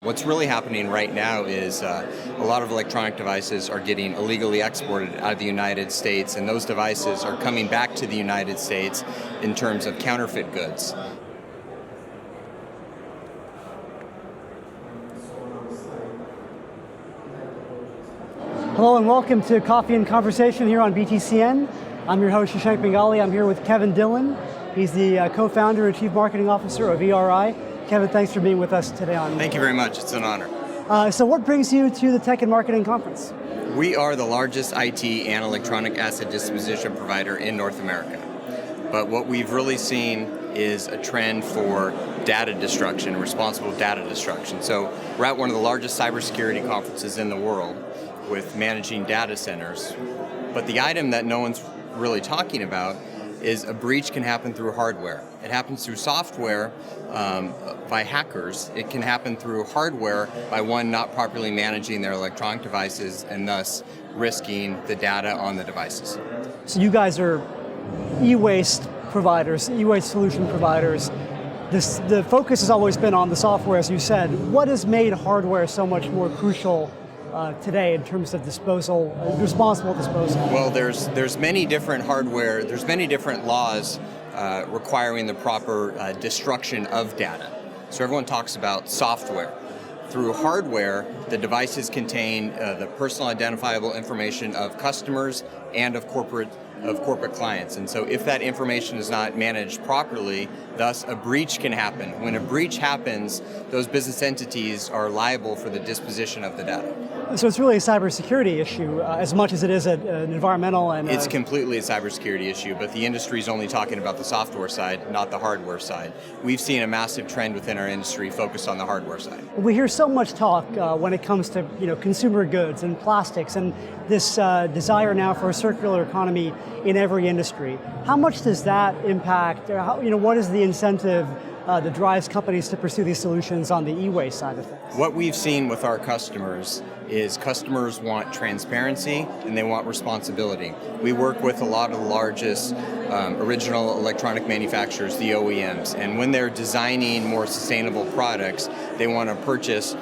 What's really happening right now is a lot of electronic devices are getting illegally exported out of the United States, and those devices are coming back to the United States in terms of counterfeit goods. Hello and welcome to Coffee and Conversation here on BTCN. I'm your host, Shashank Bengali. I'm here with Kevin Dillon. He's the co-founder and chief marketing officer of ERI. Kevin, thanks for being with us today on. Thank you very much. It's an honor. So what brings you to the Tech and Marketing Conference? We are the largest IT and electronic asset disposition provider in North America. But what we've really seen is a trend for data destruction, responsible data destruction. So we're at one of the largest cybersecurity conferences in the world with managing data centers. But the item that no one's really talking about is a breach can happen through hardware. It happens through software by hackers. It can happen through hardware by one not properly managing their electronic devices and thus risking the data on the devices. So you guys are e-waste providers, e-waste solution providers. The focus has always been on the software, as you said. What has made hardware so much more crucial today in terms of disposal, responsible disposal? Well, there's many different hardware, there's many different laws requiring the proper destruction of data. So everyone talks about software. Through hardware, the devices contain the personal identifiable information of customers and of corporate clients. And so if that information is not managed properly, thus a breach can happen. When a breach happens, those business entities are liable for the disposition of the data. So it's really a cybersecurity issue as much as it is an environmental and... It's completely a cybersecurity issue, but the industry is only talking about the software side, not the hardware side. We've seen a massive trend within our industry focused on the hardware side. We hear so much talk when it comes to consumer goods and plastics and this desire now for a circular economy in every industry. How much does that impact, or what is the incentive that drives companies to pursue these solutions on the e-waste side of things? What we've seen with our customers is customers want transparency and they want responsibility. We work with a lot of the largest original electronic manufacturers, the OEMs, and when they're designing more sustainable products, they want to purchase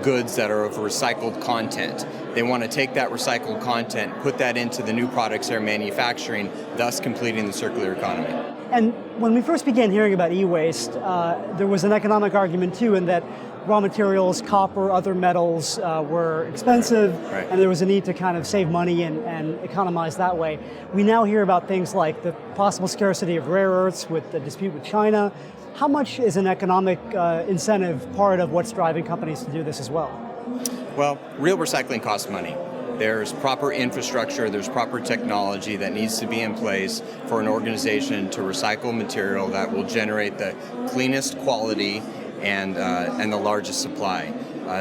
goods that are of recycled content. They want to take that recycled content, put that into the new products they're manufacturing, thus completing the circular economy. And when we first began hearing about e-waste, there was an economic argument too in that raw materials, copper, other metals were expensive, right, and there was a need to kind of save money and economize that way. We now hear about things like the possible scarcity of rare earths with the dispute with China. How much is an economic incentive part of what's driving companies to do this as well? Well, real recycling costs money. There's proper infrastructure, there's proper technology that needs to be in place for an organization to recycle material that will generate the cleanest quality and the largest supply.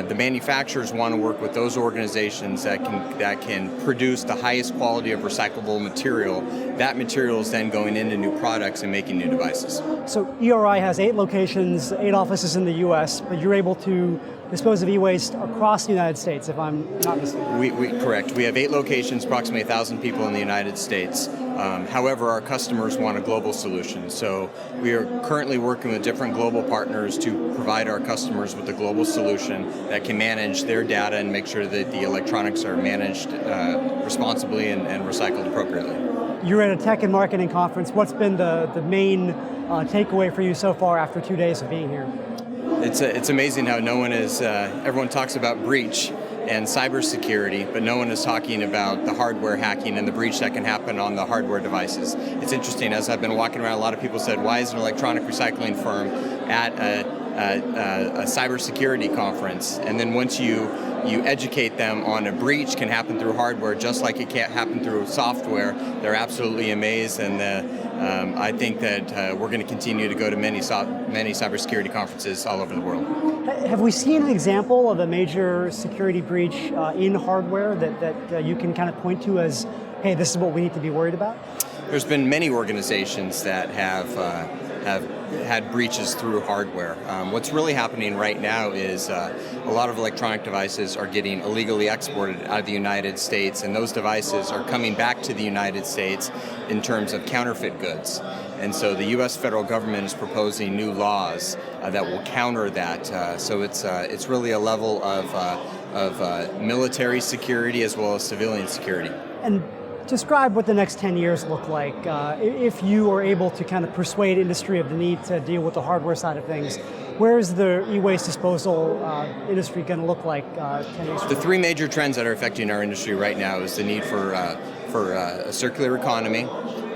The manufacturers want to work with those organizations that can produce the highest quality of recyclable material. That material is then going into new products and making new devices. So ERI has 8 locations, 8 offices in the US, but you're able to dispose of e-waste across the United States, if I'm not mistaken. Correct. We have 8 locations, approximately 1,000 people in the United States. However, our customers want a global solution. So we are currently working with different global partners to provide our customers with a global solution that can manage their data and make sure that the electronics are managed responsibly and recycled appropriately. You're at a tech and marketing conference. What's been the main takeaway for you so far after 2 days of being here? It's amazing how no one is, everyone talks about breach and cybersecurity, but no one is talking about the hardware hacking and the breach that can happen on the hardware devices. It's interesting, as I've been walking around, a lot of people said, why is an electronic recycling firm at a cybersecurity conference? And then once you educate them on a breach can happen through hardware, just like it can't happen through software, they're absolutely amazed, and I think that we're going to continue to go to many cybersecurity conferences all over the world. Have we seen an example of a major security breach in hardware that you can kind of point to as, hey, this is what we need to be worried about? There's been many organizations that have have had breaches through hardware. What's really happening right now is a lot of electronic devices are getting illegally exported out of the United States, and those devices are coming back to the United States in terms of counterfeit goods. And so the U.S. federal government is proposing new laws that will counter that. So it's really a level of military security as well as civilian security. And describe what the next 10 years look like. If you are able to kind of persuade industry of the need to deal with the hardware side of things, where is the e-waste disposal industry going to look like 10 years from now? The three major trends that are affecting our industry right now is the need for a circular economy,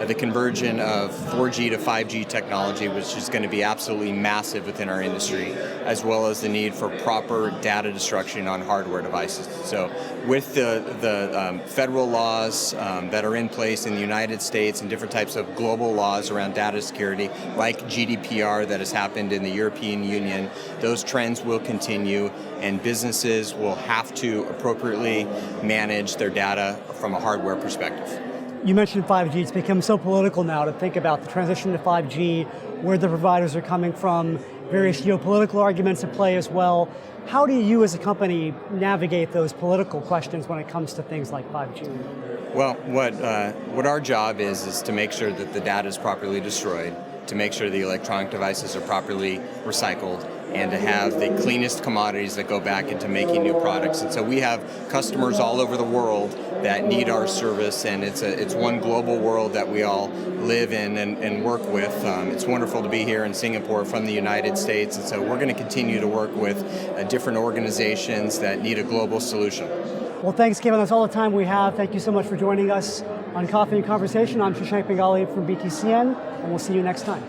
the conversion of 4G to 5G technology, which is going to be absolutely massive within our industry, as well as the need for proper data destruction on hardware devices. So with the federal laws that are in place in the United States and different types of global laws around data security, like GDPR that has happened in the European Union, those trends will continue, and businesses will have to appropriately manage their data from a hardware perspective. You mentioned 5G. It's become so political now to think about the transition to 5G, where the providers are coming from, various geopolitical arguments at play as well. How do you as a company navigate those political questions when it comes to things like 5G? Well, what our job is to make sure that the data is properly destroyed, to make sure the electronic devices are properly recycled, and to have the cleanest commodities that go back into making new products. And so we have customers all over the world that need our service, and it's one global world that we all live in and work with. It's wonderful to be here in Singapore from the United States, and so we're going to continue to work with different organizations that need a global solution. Well, thanks, Kevin. That's all the time we have. Thank you so much for joining us on Coffee and Conversation. I'm Shashank Bengali from BTCN, and we'll see you next time.